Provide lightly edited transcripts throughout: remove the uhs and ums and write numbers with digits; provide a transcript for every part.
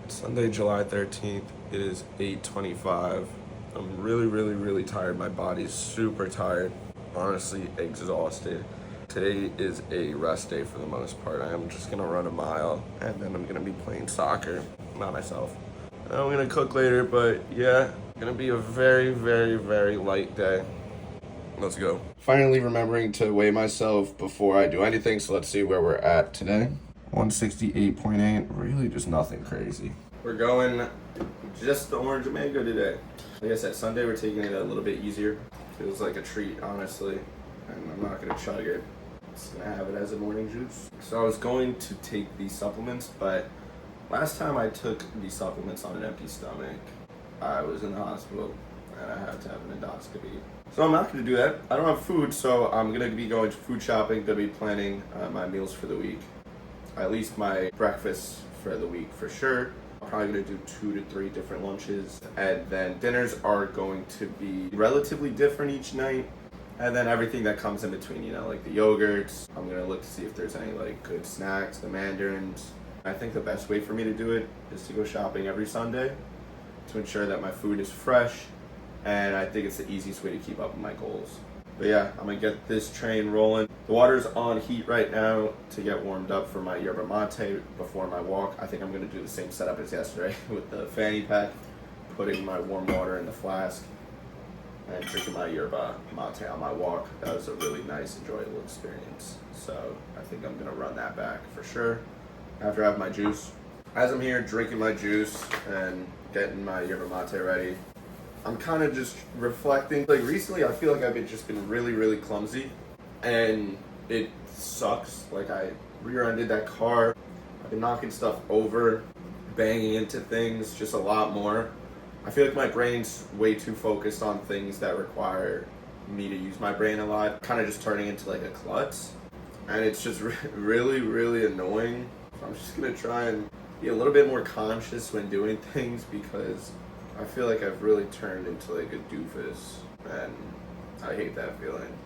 Sunday, July 13th. It is 8:25. I'm really tired. My body's super tired. Honestly, exhausted. Today is a rest day for the most part. I am just gonna run a mile and then I'm gonna be playing soccer by myself. I'm gonna cook later, but yeah, gonna be a very light day. Let's go. Finally remembering to weigh myself before I do anything, so let's see where we're at today. 168.8, really just nothing crazy. We're going just the orange mango today. Like I said, Sunday we're taking it a little bit easier. Feels like a treat, honestly, and I'm not gonna chug it. Just gonna have it as a morning juice. So I was going to take these supplements, but last time I took these supplements on an empty stomach, I was in the hospital and I had to have an endoscopy. So I'm not gonna do that. I don't have food, so I'm gonna be going to food shopping, gonna be planning my meals for the week. At least my breakfast for the week for sure. I'm probably gonna do 2 to 3 different lunches. And then dinners are going to be relatively different each night. And then everything that comes in between, you know, like the yogurts. I'm gonna look to see if there's any like good snacks, the mandarins. I think the best way for me to do it is to go shopping every Sunday to ensure that my food is fresh. And I think it's the easiest way to keep up with my goals. But yeah, I'm gonna get this train rolling. The water's on heat right now to get warmed up for my yerba mate before my walk. I think I'm gonna do the same setup as yesterday with the fanny pack, putting my warm water in the flask, and drinking my yerba mate on my walk. That was a really nice, enjoyable experience. So I think I'm gonna run that back for sure after I have my juice. As I'm here drinking my juice and getting my yerba mate ready, I'm kind of just reflecting. Like recently, I feel like I've been really clumsy, and it sucks. Like I rear-ended that car. I've been knocking stuff over, banging into things just a lot more. I feel like my brain's way too focused on things that require me to use my brain a lot. Kind of just turning into like a klutz, and it's just really annoying. So I'm just gonna try and be a little bit more conscious when doing things because I feel like I've really turned into like a doofus, and I hate that feeling.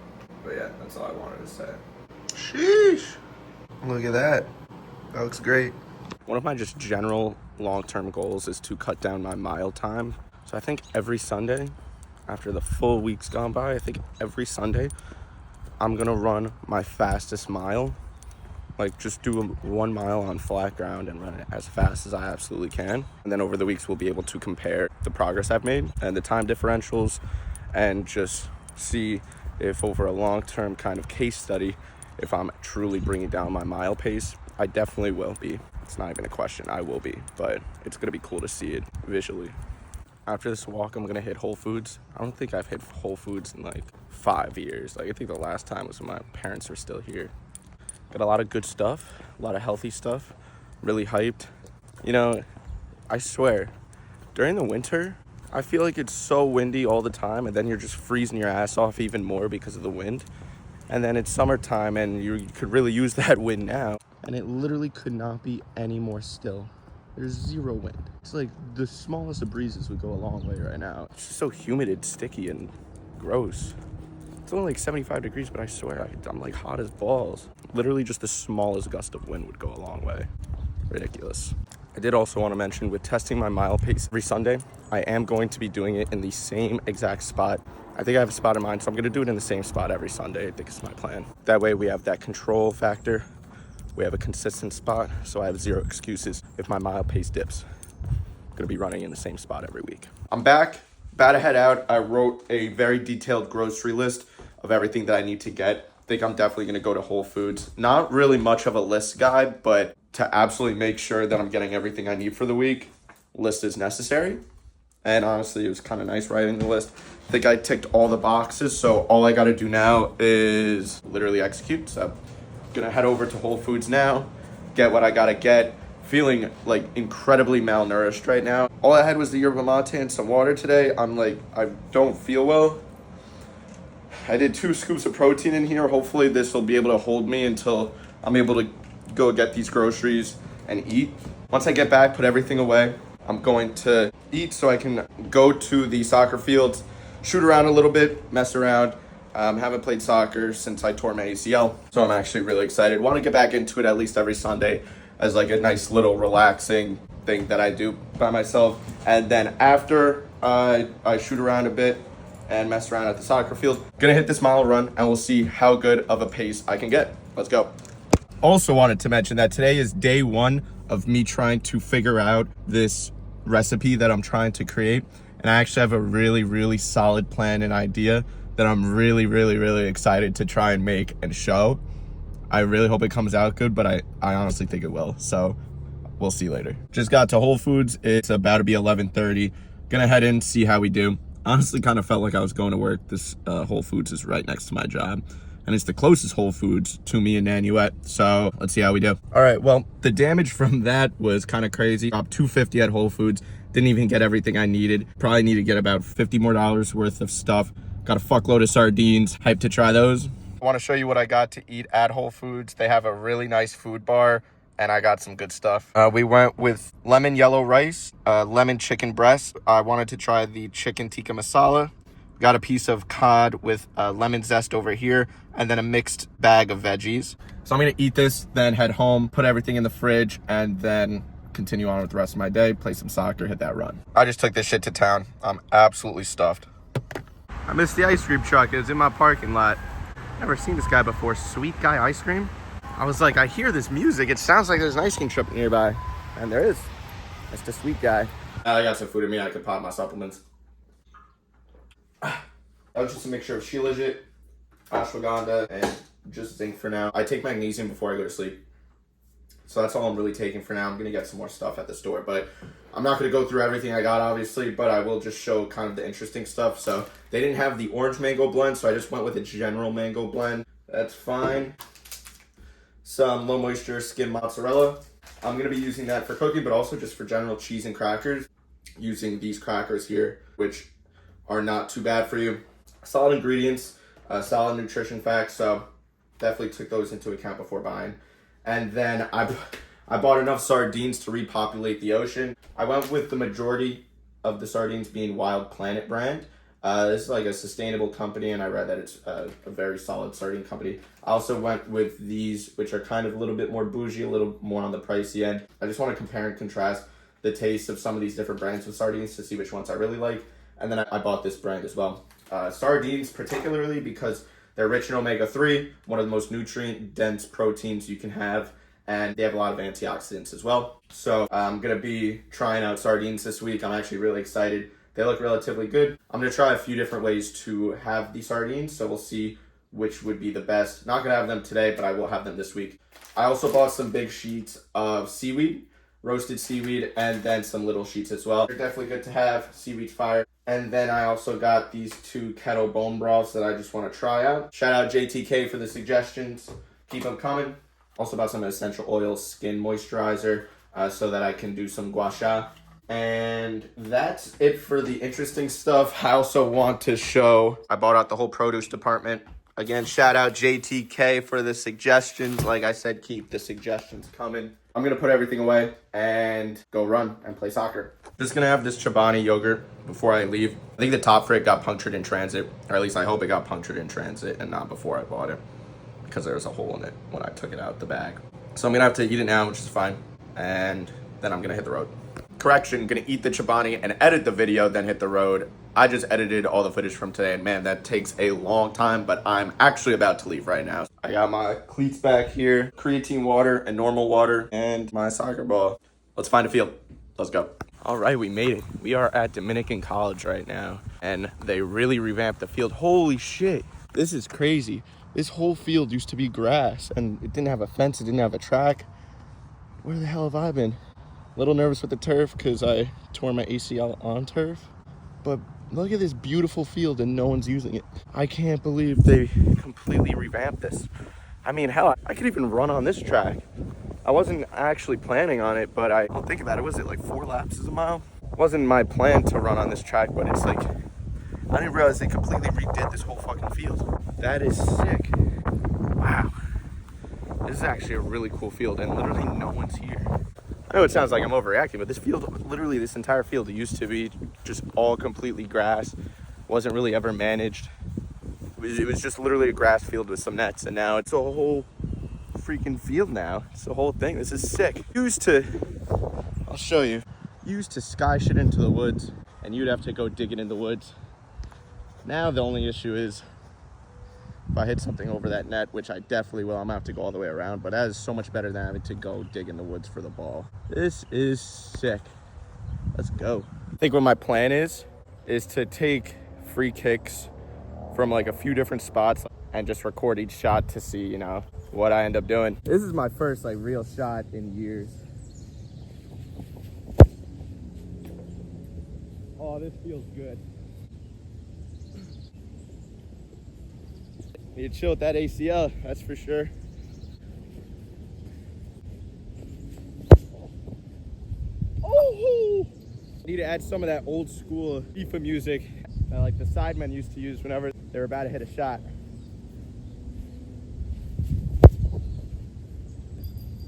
But yeah, that's all I wanted to say. Sheesh! Look at that. That looks great. One of my just general long-term goals is to cut down my mile time. So I think every Sunday, after the full week's gone by, I think every Sunday, I'm gonna run my fastest mile. Like just do 1 mile on flat ground and run it as fast as I absolutely can. And then over the weeks, we'll be able to compare the progress I've made and the time differentials and just see if over a long-term kind of case study, if I'm truly bringing down my mile pace. I definitely will be. It's not even a question, I will be, but it's gonna be cool to see it visually. After this walk, I'm gonna hit Whole Foods. I don't think I've hit Whole Foods in like 5 years. Like I think the last time was when my parents were still here. Got a lot of good stuff, a lot of healthy stuff, really hyped. You know, I swear, during the winter, I feel like it's so windy all the time, and then you're just freezing your ass off even more because of the wind. And then it's summertime, and you could really use that wind now. And it literally could not be any more still. There's zero wind. It's like the smallest of breezes would go a long way right now. It's just so humid and sticky and gross. It's only like 75 degrees, but I swear I'm like hot as balls. Literally just the smallest gust of wind would go a long way. Ridiculous. I did also want to mention with testing my mile pace every Sunday, I am going to be doing it in the same exact spot. I think I have a spot in mind, so I'm going to do it in the same spot every Sunday. I think it's my plan. That way we have that control factor. We have a consistent spot, so I have zero excuses if my mile pace dips. I'm going to be running in the same spot every week. I'm back. About to head out. I wrote a very detailed grocery list of everything that I need to get. I think I'm definitely gonna go to Whole Foods. Not really much of a list guy, but to absolutely make sure that I'm getting everything I need for the week, list is necessary. And honestly, it was kind of nice writing the list. I think I ticked all the boxes, so all I gotta do now is literally execute. So I'm gonna head over to Whole Foods now, get what I gotta get. Feeling like incredibly malnourished right now. All I had was the yerba mate and some water today. I'm like, I don't feel well. I did 2 scoops of protein in here. Hopefully this will be able to hold me until I'm able to go get these groceries and eat. Once I get back, put everything away. I'm going to eat so I can go to the soccer fields, shoot around a little bit, mess around. Haven't played soccer since I tore my ACL, so I'm actually really excited. Want to get back into it at least every Sunday as like a nice little relaxing thing that I do by myself. And then after I shoot around a bit and mess around at the soccer field, gonna hit this mile run and we'll see how good of a pace I can get. Let's go. Also wanted to mention that today is day one of me trying to figure out this recipe that I'm trying to create. And I actually have a really, really solid plan and idea that I'm really, really, really excited to try and make and show. I really hope it comes out good, but I honestly think it will. So we'll see later. Just got to Whole Foods. It's about to be 11:30. Gonna head in, see how we do. Honestly, kind of felt like I was going to work. This Whole Foods is right next to my job. And it's the closest Whole Foods to me in Nanuet. So let's see how we do. All right, well, the damage from that was kind of crazy. Up $250 at Whole Foods. Didn't even get everything I needed. Probably need to get about $50 more worth of stuff. Got a fuckload of sardines. Hyped to try those. I want to show you what I got to eat at Whole Foods. They have a really nice food bar, and I got some good stuff. We went with lemon yellow rice, lemon chicken breast. I wanted to try the chicken tikka masala. Got a piece of cod with lemon zest over here, and then a mixed bag of veggies. So I'm gonna eat this, then head home, put everything in the fridge, and then continue on with the rest of my day, play some soccer, hit that run. I just took this shit to town. I'm absolutely stuffed. I missed the ice cream truck. It was in my parking lot. Never seen this guy before. Sweet Guy Ice Cream. I was like, I hear this music. It sounds like there's an ice cream truck nearby. And there is. That's the Sweet Guy. I got some food in me. I could pop my supplements. That was just a mixture of Shilajit, ashwagandha, and just zinc for now. I take magnesium before I go to sleep. So that's all I'm really taking for now. I'm going to get some more stuff at the store. But I'm not going to go through everything I got, obviously. But I will just show kind of the interesting stuff. So they didn't have the orange mango blend. So I just went with a general mango blend. That's fine. Some low moisture skim mozzarella. I'm going to be using that for cooking, but also just for general cheese and crackers. Using these crackers here, which are not too bad for you. Solid ingredients, solid nutrition facts. So definitely took those into account before buying. And then I bought enough sardines to repopulate the ocean. I went with the majority of the sardines being Wild Planet brand. This is like a sustainable company, and I read that it's a very solid sardine company. I also went with these, which are kind of a little bit more bougie, a little more on the pricey end. I just want to compare and contrast the taste of some of these different brands of sardines to see which ones I really like. And then I bought this brand as well. Sardines particularly because they're rich in omega-3, one of the most nutrient-dense proteins you can have, and they have a lot of antioxidants as well. So I'm going to be trying out sardines this week. I'm actually really excited. They look relatively good. I'm going to try a few different ways to have the sardines, so we'll see which would be the best. Not going to have them today, but I will have them this week. I also bought some big sheets of seaweed, roasted seaweed, and then some little sheets as well. They're definitely good to have. Seaweed's fire. And then I also got these 2 kettle bone broths that I just want to try out. Shout out JTK for the suggestions. Keep them coming. Also bought some essential oils, skin moisturizer, so that I can do some gua sha. And that's it for the interesting stuff. I also want to show, I bought out the whole produce department. Again, shout out JTK for the suggestions. Like I said, keep the suggestions coming. I'm going to put everything away and go run and play soccer. Just going to have this Chobani yogurt before I leave. I think the top for it got punctured in transit, or at least I hope it got punctured in transit and not before I bought it, because there was a hole in it when I took it out the bag. So I'm going to have to eat it now, which is fine. And then I'm going to hit the road. Correction, going to eat the Chobani and edit the video, then hit the road. I just edited all the footage from today, and man, that takes a long time, but I'm actually about to leave right now. I got my cleats back here, creatine water and normal water, and my soccer ball. Let's find a field. Let's go. All right, we made it. We are at Dominican College right now, and they really revamped the field. Holy shit, this is crazy. This whole field used to be grass, and it didn't have a fence, it didn't have a track. Where the hell have I been? A little nervous with the turf because I tore my ACL on turf, but look at this beautiful field and no one's using it. I can't believe they completely revamped this. I mean, hell, I could even run on this track. I wasn't actually planning on it, but I'll think about it. Was it like 4 laps a mile? It wasn't my plan to run on this track, but it's like, I didn't realize they completely redid this whole fucking field. That is sick. Wow. This is actually a really cool field, and literally no one's here. I know it sounds like I'm overreacting, but this field, literally this entire field, it used to be just all completely grass. Wasn't really ever managed. It was just literally a grass field with some nets, and now it's a whole freaking field now. It's the whole thing. This is sick. Used to I'll show you. Used to sky shit into the woods, and you'd have to go digging in the woods. Now the only issue is if I hit something over that net, which I definitely will, I'm gonna have to go all the way around, but that is so much better than having to go dig in the woods for the ball. This is sick. Let's go. I think what my plan is to take free kicks from like a few different spots and just record each shot to see, you know, what I end up doing. This is my first like real shot in years. Oh, this feels good. Need to chill with that ACL, that's for sure. Oh! Need to add some of that old school FIFA music that like the sidemen used to use whenever they were about to hit a shot.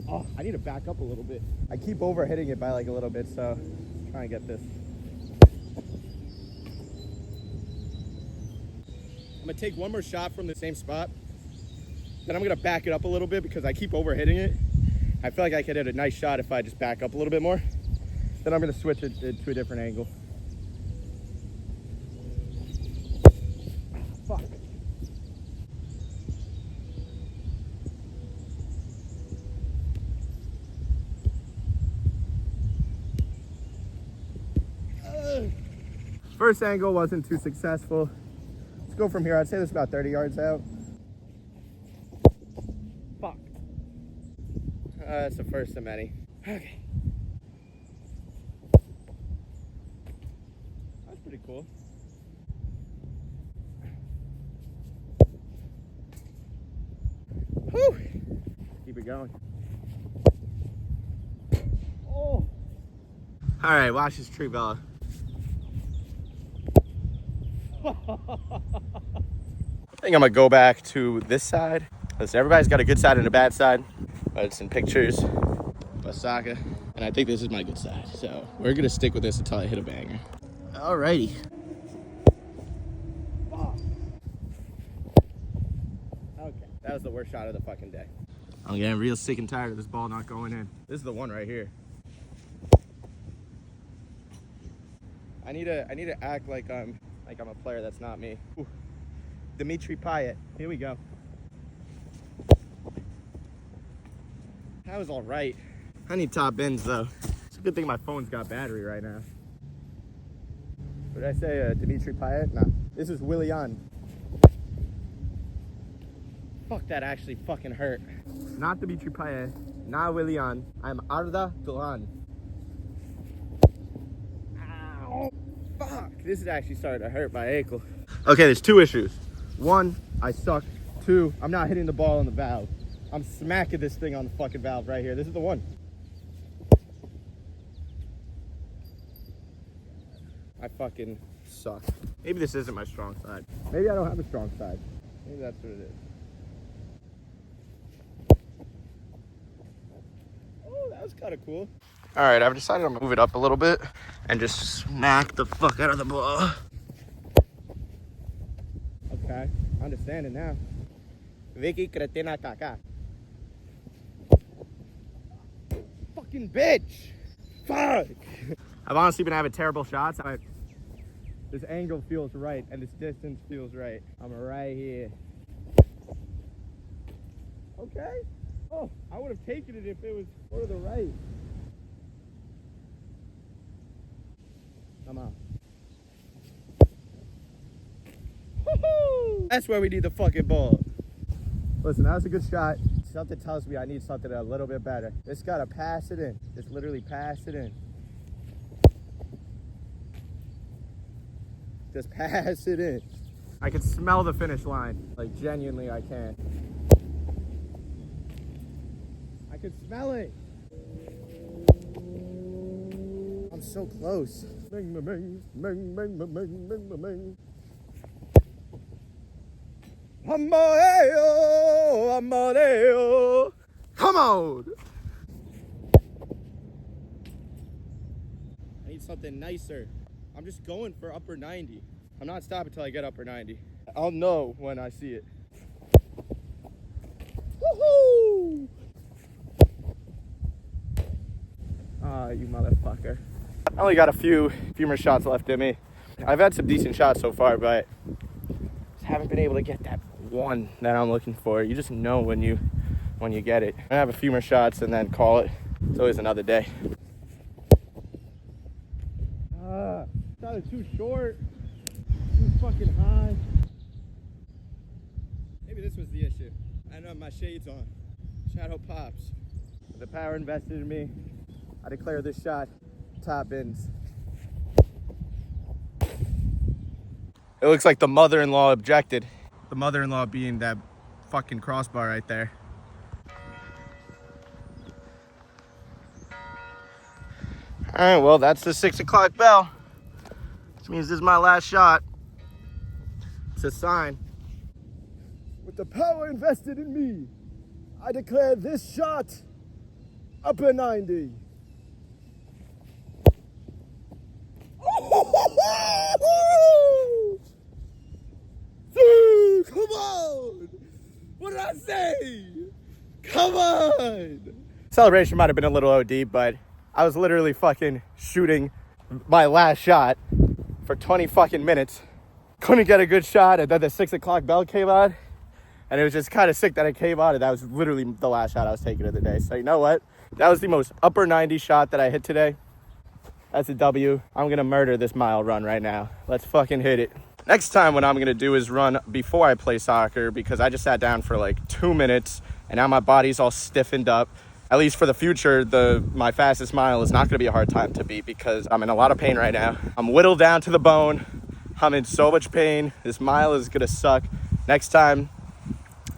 Oh, I need to back up a little bit. I keep overhitting it by like a little bit, so I'm trying to get this. I'm gonna take one more shot from the same spot. Then I'm gonna back it up a little bit because I keep overhitting it. I feel like I could hit a nice shot if I just back up a little bit more. Then I'm gonna switch it to a different angle. Fuck. First angle wasn't too successful. Let's go from here. I'd say this is about 30 yards out. Fuck. That's the first of many. Okay. That's pretty cool. Whew. Keep it going. Oh. All right, watch this tree, Bella. I think I'm gonna go back to this side. Listen, everybody's got a good side and a bad side, but it's in pictures. Osaka, and I think this is my good side. So we're gonna stick with this until I hit a banger. Alrighty. Okay, that was the worst shot of the fucking day. I'm getting real sick and tired of this ball not going in. This is the one right here. I need to act like I'm a player that's not me. Ooh. Dimitri Payet. Here we go. That was all right. I need top ends though. It's a good thing my phone's got battery right now. What did I say? Dimitri Payet? Nah. This is Willian. Fuck, that actually fucking hurt. Not Dimitri Payet. Not Willian. I'm Arda Turan. Ow. Fuck. This is actually starting to hurt my ankle. Okay, there's two issues. One, I suck. Two, I'm not hitting the ball on the valve. I'm smacking this thing on the fucking valve right here. This is the one. I fucking suck. Maybe this isn't my strong side. Maybe I don't have a strong side. Maybe that's what it is. Oh, that was kind of cool. All right, I've decided I'm gonna move it up a little bit and just smack the fuck out of the ball. Okay, I understand it now. Vicky Cretina Kaka. Fucking bitch! Fuck! I've honestly been having terrible shots. This angle feels right and this distance feels right. I'm right here. Okay. Oh, I would have taken it if it was for the right. Come on. Woo-hoo! That's where we need the fucking ball. Listen, that was a good shot. Something tells me I need something a little bit better. Just gotta pass it in. Just literally pass it in. Just pass it in. I can smell the finish line. Like, genuinely, I can. I can smell it. I'm so close. Bang, bang, bang, bang, bang, bang, bang, bang, bang. Amadeo, Amadeo. Come on. I need something nicer. I'm just going for upper 90. I'm not stopping until I get upper 90. I'll know when I see it. Woohoo! you motherfucker. I only got a few more shots left in me. I've had some decent shots so far, but just haven't been able to get that one that I'm looking for. You just know when you get it. I have a few more shots and then call it. It's always another day. It's either too short, too fucking high. Maybe this was the issue. I don't have my shades on. Shadow pops. The power invested in me. I declare this shot top bins. It looks like the mother-in-law objected. The mother-in-law being that fucking crossbar right there. All right, well, that's the 6 o'clock bell, which means this is my last shot. It's a sign. With the power invested in me, I declare this shot upper 90. Dude, come on! What did I say? Come on! Celebration might have been a little OD, but I was literally fucking shooting my last shot for 20 fucking minutes. Couldn't get a good shot, and then the 6 o'clock bell came on, and it was just kind of sick that it came on, and that was literally the last shot I was taking of the day. So you know what? That was the most upper 90 shot that I hit today. That's a W. I'm gonna murder this mile run right now. Let's fucking hit it. Next time what I'm gonna do is run before I play soccer, because I just sat down for like 2 minutes, and now my body's all stiffened up. At least for the future, my fastest mile is not gonna be a hard time to beat, because I'm in a lot of pain right now. I'm whittled down to the bone. I'm in so much pain. This mile is gonna suck. Next time,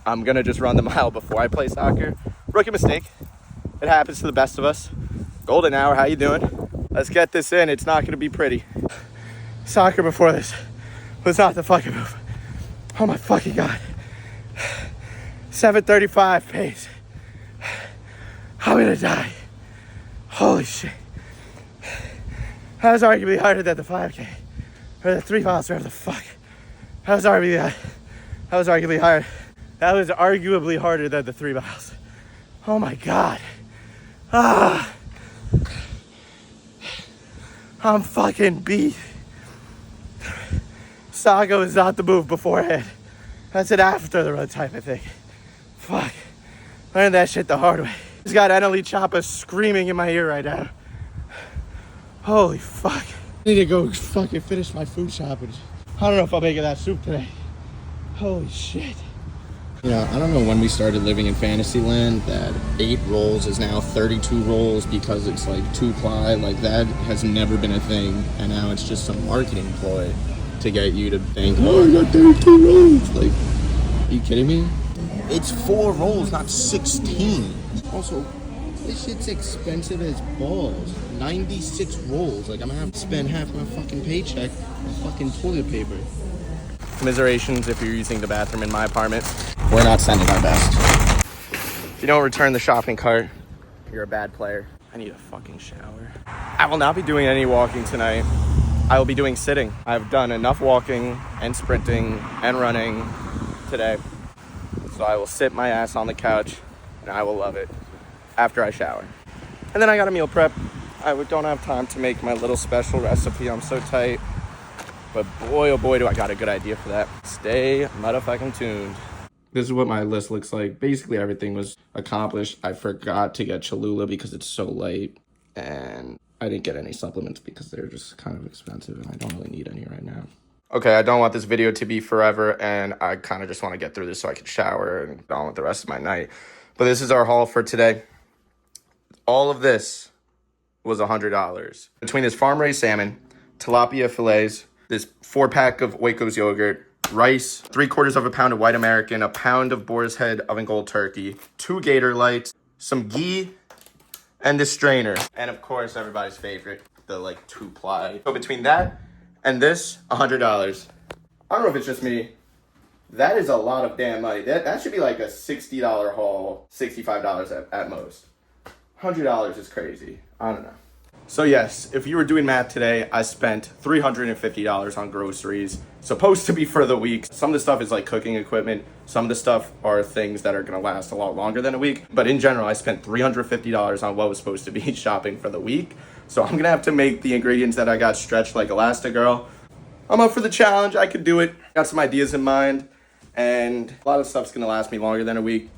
I'm gonna just run the mile before I play soccer. Rookie mistake. It happens to the best of us. Golden hour, how you doing? Let's get this in. It's not gonna be pretty. Soccer before this was not the fucking move. Oh my fucking God. 7:35 pace. I'm gonna die. Holy shit. That was arguably harder than the 5K. Or the 3 miles, whatever the fuck. That was arguably hard. That was arguably harder than the 3 miles. Oh my God. I'm fucking beat. Sago is not the move beforehand. That's an after the run type of thing. Fuck. Learned that shit the hard way. Just got Annalie Choppa screaming in my ear right now. Holy fuck. I need to go fucking finish my food shopping. I don't know if I'll make it that soup today. Holy shit. You know, I don't know when we started living in Fantasyland that 8 rolls is now 32 rolls because it's like 2-ply. Like, that has never been a thing. And now it's just some marketing ploy to get you to think, oh, I got 32 rolls. Like, are you kidding me? It's 4 rolls, not 16. Also, this shit's expensive as balls. 96 rolls. Like, I'm gonna have to spend half my fucking paycheck on fucking toilet paper. Commiserations if you're using the bathroom in my apartment. We're not sending our best. If you don't return the shopping cart, you're a bad player. I need a fucking shower. I will not be doing any walking tonight. I will be doing sitting. I've done enough walking and sprinting and running today. So I will sit my ass on the couch and I will love it after I shower. And then I got a meal prep. I don't have time to make my little special recipe. I'm so tight. But boy, oh boy, do I got a good idea for that. Stay motherfucking tuned. This is what my list looks like. Basically, everything was accomplished. I forgot to get Cholula because it's so late. And I didn't get any supplements because they're just kind of expensive and I don't really need any right now. Okay, I don't want this video to be forever and I kind of just want to get through this so I can shower and go on with the rest of my night. But this is our haul for today. All of this was $100. Between this farm-raised salmon, tilapia fillets, this 4-pack of Oikos yogurt, rice, 3/4 of a pound of white American, a pound of Boar's Head oven gold turkey, 2 Gator Lights, some ghee, and this strainer. And of course, everybody's favorite, the like 2-ply. So between that and this, $100. I don't know if it's just me. That is a lot of damn money. That should be like a $60 haul, $65 at most. $100 is crazy. I don't know. So yes, if you were doing math today, I spent $350 on groceries, supposed to be for the week. Some of the stuff is like cooking equipment. Some of the stuff are things that are gonna last a lot longer than a week. But in general, I spent $350 on what was supposed to be shopping for the week. So I'm gonna have to make the ingredients that I got stretched like Elastigirl. I'm up for the challenge, I could do it. Got some ideas in mind, and a lot of stuff's gonna last me longer than a week.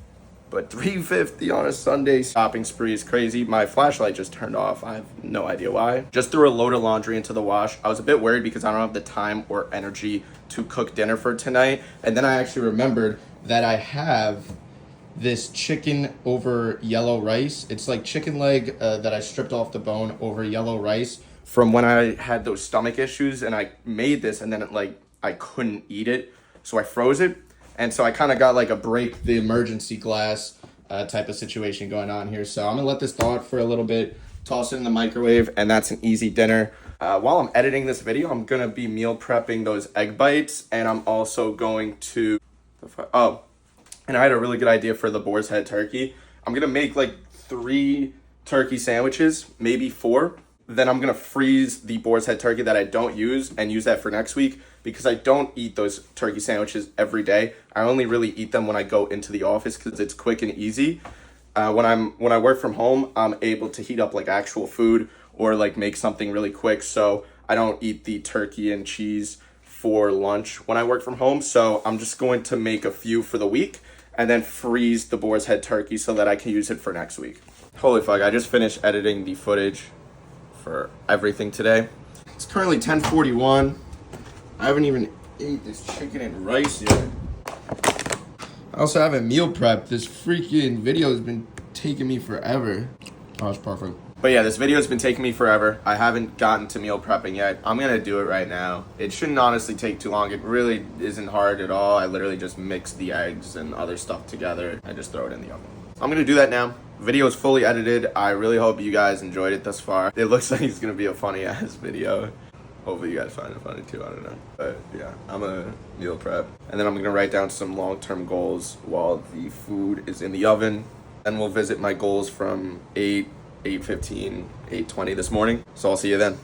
But $350 on a Sunday shopping spree is crazy. My flashlight just turned off. I have no idea why. Just threw a load of laundry into the wash. I was a bit worried because I don't have the time or energy to cook dinner for tonight. And then I actually remembered that I have this chicken over yellow rice. It's like chicken leg that I stripped off the bone over yellow rice from when I had those stomach issues. And I made this and then I couldn't eat it. So I froze it. And so I kind of got like a break the emergency glass type of situation going on here. So I'm gonna let this thaw out for a little bit, toss it in the microwave, and that's an easy dinner. While I'm editing this video, I'm gonna be meal prepping those egg bites, and I'm also going to, and I had a really good idea for the boar's head turkey. I'm gonna make like 3 turkey sandwiches, maybe 4. Then I'm gonna freeze the boar's head turkey that I don't use and use that for next week, because I don't eat those turkey sandwiches every day. I only really eat them when I go into the office because it's quick and easy. When I work from home, I'm able to heat up like actual food or like make something really quick. So I don't eat the turkey and cheese for lunch when I work from home. So I'm just going to make a few for the week and then freeze the boar's head turkey so that I can use it for next week. Holy fuck, I just finished editing the footage for everything today. It's currently 10:41. I haven't even ate this chicken and rice yet. I also haven't meal prepped. This freaking video has been taking me forever. Oh, it's perfect. But yeah, this video has been taking me forever. I haven't gotten to meal prepping yet. I'm gonna do it right now. It shouldn't honestly take too long. It really isn't hard at all. I literally just mix the eggs and other stuff together and just throw it in the oven. I'm gonna do that now. Video is fully edited. I really hope you guys enjoyed it thus far. It looks like it's gonna be a funny ass video. Hopefully you guys find it funny too, I don't know. But yeah, I'm gonna meal prep. And then I'm gonna write down some long-term goals while the food is in the oven. And we'll visit my goals from 8:15, 8:20 this morning. So I'll see you then.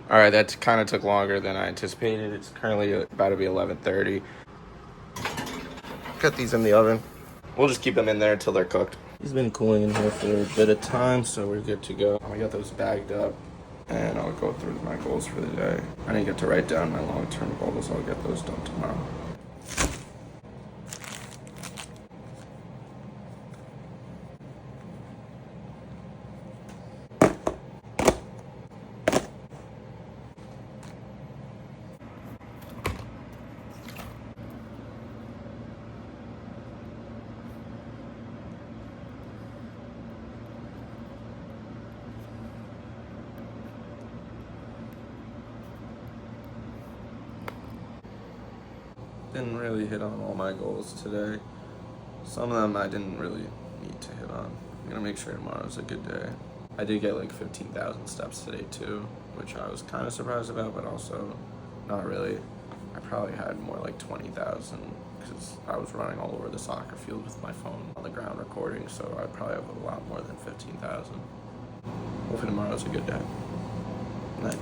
All right, that kind of took longer than I anticipated. It's currently about to be 11:30. Got these in the oven. We'll just keep them in there until they're cooked. These have been cooling in here for a bit of time, so we're good to go. I got those bagged up. And I'll go through my goals for the day. I didn't get to write down my long-term goals. I'll get those done tomorrow. Didn't really hit on all my goals today. Some of them I didn't really need to hit on. I'm gonna make sure tomorrow's a good day. I did get like 15,000 steps today too, which I was kind of surprised about, but also not really. I probably had more like 20,000 because I was running all over the soccer field with my phone on the ground recording, so I probably have a lot more than 15,000. Hopefully tomorrow's a good day. Night.